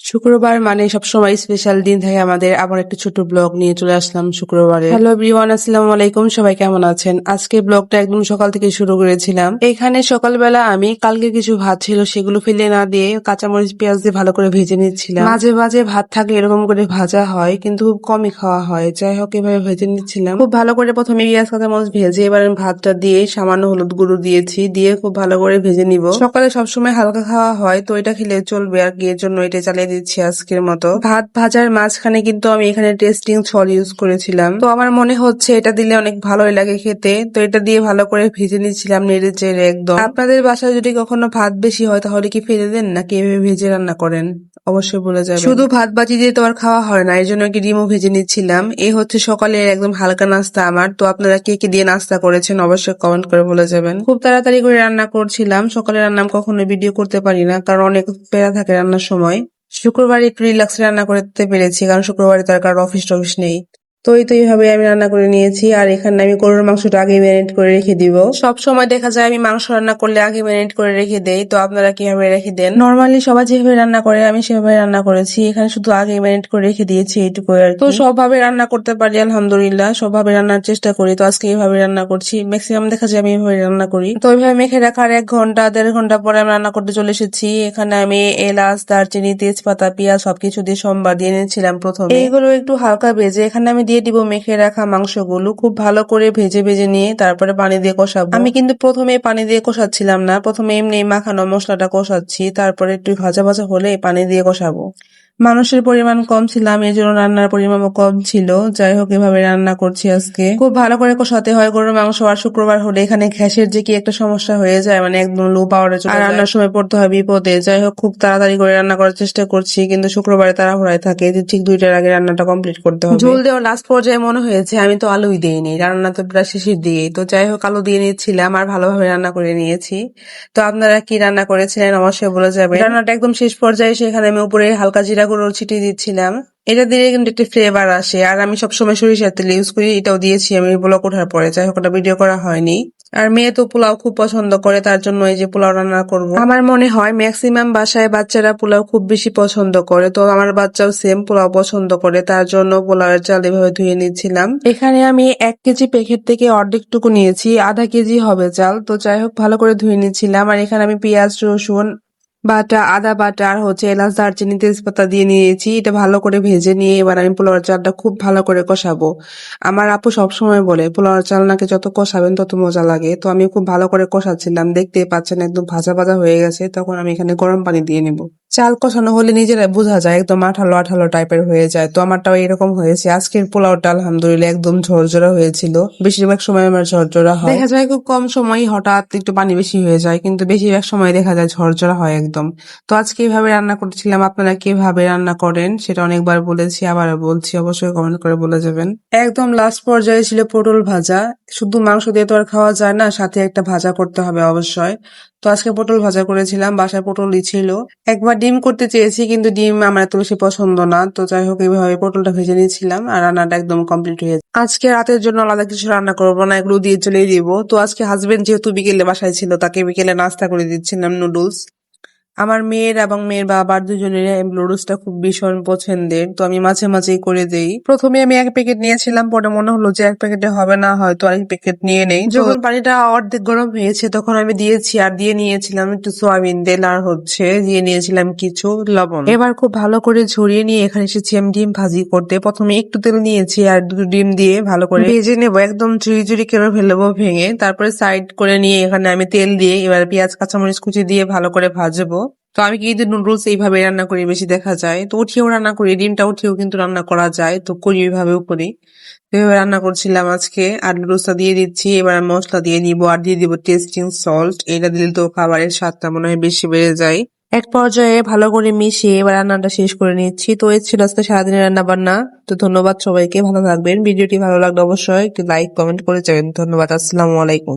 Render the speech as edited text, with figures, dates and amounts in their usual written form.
শুক্রবার মানে সবসময় স্পেশাল দিন থাকে আমাদের। আবার একটা ছোট ব্লগ নিয়ে চলে আসলাম শুক্রবারে। হ্যালো এভরিওয়ান, আসসালামু আলাইকুম। সবাই কেমন আছেন? আজকে ব্লগটা একদম সকাল থেকে শুরু করেছিলাম। এখানে সকালবেলা আমি কালকে কিছু ভাত ছিল সেগুলো ফেলে না দিয়ে কাঁচামরিচ পেঁয়াজ দিয়ে ভালো করে ভেজে নিচ্ছিলাম। মাঝে মাঝে ভাত থাকলে এরকম করে ভাজা হয়, কিন্তু খুব কমই খাওয়া হয়। যাই হোক, এভাবে ভেজে নিচ্ছিলাম খুব ভালো করে। প্রথমে পেঁয়াজ কাঁচামরিচ ভেজে এবার আমি ভাতটা দিয়ে সামান্য হলুদ গুঁড়ো দিয়েছি, দিয়ে খুব ভালো করে ভেজে নিব। সকালে সবসময় হালকা খাওয়া হয়, তো এটা খেলে চলবে আর কি, এর জন্য এটা চালিয়ে দিচ্ছি আজকের মতো। ভাত ভাজার মাঝখানে কিন্তু আমি এখানে টেস্টিং সল্ট ইউজ করেছিলাম, তো আমার মনে হচ্ছে এটা দিলে অনেক ভালোই লাগে খেতে। তো এটা দিয়ে ভালো করে ভেজে নিচ্ছিলাম নেড়ে চেড়ে একদম। আপনাদের বাসায় যদি কখনো ভাত বেশি হয় তাহলে কি ফেলে দেন নাকি এভাবে ভেজে রান্না করেন? অবশ্যই বলে যাবেন। শুধু ভাত বাজি দিয়ে তো আর খাওয়া হয় না, এর জন্য একটি ডিমও ভেজে নিচ্ছিলাম। এই হচ্ছে সকালের একদম হালকা নাস্তা আমার। তো আপনারা কে কে দিয়ে নাস্তা করেছেন অবশ্যই কমেন্ট করে বলে যাবেন। খুব তাড়াতাড়ি করে রান্না করছিলাম। সকালে রান্না কখনো ভিডিও করতে পারি না, কারণ অনেক প্যারা থাকে রান্নার সময়। শুক্রবারে একটু রিল্যাক্স রান্না করতে পেরেছি, কারণ শুক্রবারে তো আর কারোর অফিস টফিস নেই। তো এইভাবে আমি রান্না করে নিয়েছি। আর এখানে আমি গরুর মাংসটা আগে ম্যারিনেট করে রেখে দিব। সব সময় দেখা যায় আমি মাংস রান্না করলে আগে ম্যারিনেট করে রেখে দেই। তো আপনারা কিভাবে রেখে দেন? নর্মালি সবাই যেভাবে রান্না করে আমি সেভাবে রান্না করেছি। এখানে শুধু আগে ম্যারিনেট করে রেখে দিয়েছি, এইটুকু আর কি। তো সবভাবে রান্না করতে পারি আলহামদুলিল্লাহ, সবভাবে রান্নার চেষ্টা করি। তো আজকে এইভাবে রান্না করছি। ম্যাক্সিমাম দেখা যায় আমি এইভাবে রান্না করি। তো ওইভাবে মেখে রাখার 1 ঘন্টা 1.5 ঘন্টা পরে আমি রান্না করতে চলে এসেছি। এখানে আমি এলাচ, দারচিনি, তেজপাতা, পেঁয়াজ সবকিছু দিয়ে সোমবার দিয়ে নিয়েছিলাম প্রথমে। এইগুলো একটু হালকা ভেজে এখানে আমি দিয়ে দিব মেখে রাখা মাংসগুলো। খুব ভালো করে ভেজে ভেজে নিয়ে তারপরে পানি দিয়ে কষাবো। আমি কিন্তু প্রথমে পানি দিয়ে কষাচ্ছিলাম না, প্রথমে এমনি মাখানো মশলাটা কষাচ্ছি, তারপরে একটু ভাজা ভাজা হলে পানি দিয়ে কষাবো। মানুষের পরিমাণ কম ছিলাম, এই জন্য রান্নার পরিমাণও কম ছিল। যাই হোক, এভাবে রান্না করছি আজকে। খুব ভালো করে কষাতে হয় গরুর মাংস। আর শুক্রবার হলে এখানে গ্যাসের যে কি একটা সমস্যা হয়ে যায়, মানে একদম লো পাওয়ারে চলে যায়, আর রান্নার সময় পড়তে হয় বিপদে। যাই হোক, খুব তাড়াতাড়ি করে রান্না করার চেষ্টা করছি, কিন্তু শুক্রবারে তাড়াহুড়ায় থাকে যে ঠিক 2টার আগে রান্নাটা কমপ্লিট করতে হবে। ঝোল দেওয়ার লাস্ট পর্যায়ে মনে হয়েছে আমি তো আলুই দিইনি, রান্না তো প্রায় শেষের দিকেই। তো যাই হোক, আলু দিয়ে নিচ্ছিলাম আর ভালোভাবে রান্না করে নিয়েছি। তো আপনারা কি রান্না করেছিলেন অবশ্যই বলে যাবেন। রান্নাটা একদম শেষ পর্যায়ে সেখানে আমি উপরে হালকা জিরা গুঁড়ো ছিটিয়ে দিচ্ছিলাম। এটা দিলে কিন্তু একটা ফ্লেভার আসে। আর আমি সবসময় সরিষার তেল ইউজ করি, এটাও দিয়েছি আমি ব্লগ ওঠার পরে। যাই হোক, ওটা ভিডিও করা হয়নি। আর মেয়ে তো পোলাও খুব পছন্দ করে, তার জন্য এই যে পোলাও রান্না করব। আমার মনে হয় ম্যাক্সিমাম বাসায় বাচ্চারা পোলাও খুব বেশি পছন্দ করে। তো আমার বাচ্চাও সেম পোলাও পছন্দ করে, তার জন্য পোলাওয়ের চাল এভাবে ধুয়ে নিচ্ছিলাম। এখানে আমি 1 কেজি প্যাকেট থেকে অর্ধেকটুকু নিয়েছি, আধা কেজি হবে চাল। তো যাই হোক, ভালো করে ধুয়ে নিচ্ছিলাম। আর এখানে আমি পেঁয়াজ, রসুন বাটা, আদা বাটা আর হচ্ছে এলাচ, দারচিনি, তেজপাতা দিয়ে নিয়েছি। এটা ভালো করে ভেজে নিয়ে এবার আমি পোলাওর চালটা খুব ভালো করে কষাবো। আমার আপু সবসময় বলে পোলাওর চাল নাকি যত কষাবেন তত মজা লাগে। তো আমি খুব ভালো করে কষাচ্ছিলাম, দেখতেই পাচ্ছেন একদম ভাজা ভাজা হয়ে গেছে। তখন আমি এখানে গরম পানি দিয়ে নিব। চাল কষানো হলে নিজেরাই বোঝা যায় একদম আঠালো আঠালো টাইপের হয়ে যায়। তো আমারটাও এরকম হয়েছে। আজকের পোলাওটা আলহামদুলিল্লাহ একদম ঝরঝরা হয়েছিল। বেশিরভাগ সময় আমার ঝরঝরা হয়, দেখা যায় খুব কম সময় হঠাৎ একটু পানি বেশি হয়ে যায়, কিন্তু বেশিরভাগ সময় দেখা যায় ঝরঝরা হয় একদম। তো আজকে এইভাবে রান্না করছিলাম। আপনারা কিভাবে রান্না করেন সেটা অনেকবার বলেছি, আবারও বলছি, অবশ্যই কমেন্ট করে বলে যাবেন। একদম লাস্ট পর্যায়ে ছিল পটল ভাজা। শুধু মাংস দিয়ে তো আর খাওয়া যায় না, সাথে একটা ভাজা করতে হবে অবশ্যই। তো আজকে পটল ভাজা করেছিলাম, বাসায় পটলই ছিল। একবার ডিম করতে চেয়েছি, কিন্তু ডিম আমার এত বেশি পছন্দ না। তো যাই হোক, এইভাবে পটলটা ভেজে নিয়েছিলাম আর রান্নাটা একদম কমপ্লিট হয়ে যায়। আজকে রাতের জন্য আলাদা কিছু রান্না করবো না, এগুলো দিয়ে চলে দিব। তো আজকে হাজবেন্ড যেহেতু বিকেলে বাসায় ছিল, তাকে বিকেলে নাস্তা করে দিচ্ছিলাম নুডলস। আমার মেয়ের এবং মেয়ের বাবার দুজনের নুডলসটা খুব ভীষণ পছন্দের, তো আমি মাঝে মাঝেই করে দেই। প্রথমে আমি 1 প্যাকেট নিয়েছিলাম, পরে মনে হলো যে 1 প্যাকেটে হবে না, হয়তো আরেক প্যাকেট নিয়ে নেই। যখন পানিটা অর্ধেক গরম হয়েছে তখন আমি দিয়েছি, আর দিয়ে নিয়েছিলাম একটু সয়াবিন তেল, আর হচ্ছে দিয়ে নিয়েছিলাম কিছু লবণ। এবার খুব ভালো করে ঝরিয়ে নিয়ে এখানে এসেছি আমি ডিম ভাজি করতে। প্রথমে একটু তেল নিয়েছি আর 2 ডিম দিয়ে ভালো করে ভেজে নেবো, একদম ঝুড়ি ঝুড়ি করে ফেলবো ভেঙে। তারপরে সাইড করে নিয়ে এখানে আমি তেল দিয়ে এবার পেঁয়াজ কাঁচামরিচ কুচি দিয়ে ভালো করে ভাজবো। তো আমি কিন্তু নুডলস এইভাবে রান্না করি, বেশি দেখা যায়। তো উঠিয়েও রান্না করি, ডিমটা উঠিয়েও কিন্তু রান্না করা যায়, তো করি ওইভাবেও করি। এভাবে রান্না করছিলাম আজকে। আর নুডলসটা দিয়ে দিচ্ছি, এবার আমি মশলা দিয়ে নিব আর দিয়ে দিব টেস্টিং সল্ট। এটা দিলে তো খাবারের স্বাদটা মনে হয় বেশি বেড়ে যায়। এক পর্যায়ে ভালো করে মিশিয়ে এবার রান্নাটা শেষ করে নিচ্ছি। তো এই ছিল আজকে সারাদিনের রান্না বান্না। তো ধন্যবাদ সবাইকে, ভালো থাকবেন। ভিডিওটি ভালো লাগলে অবশ্যই একটু লাইক কমেন্ট করে যাবেন। ধন্যবাদ, আসসালামু আলাইকুম।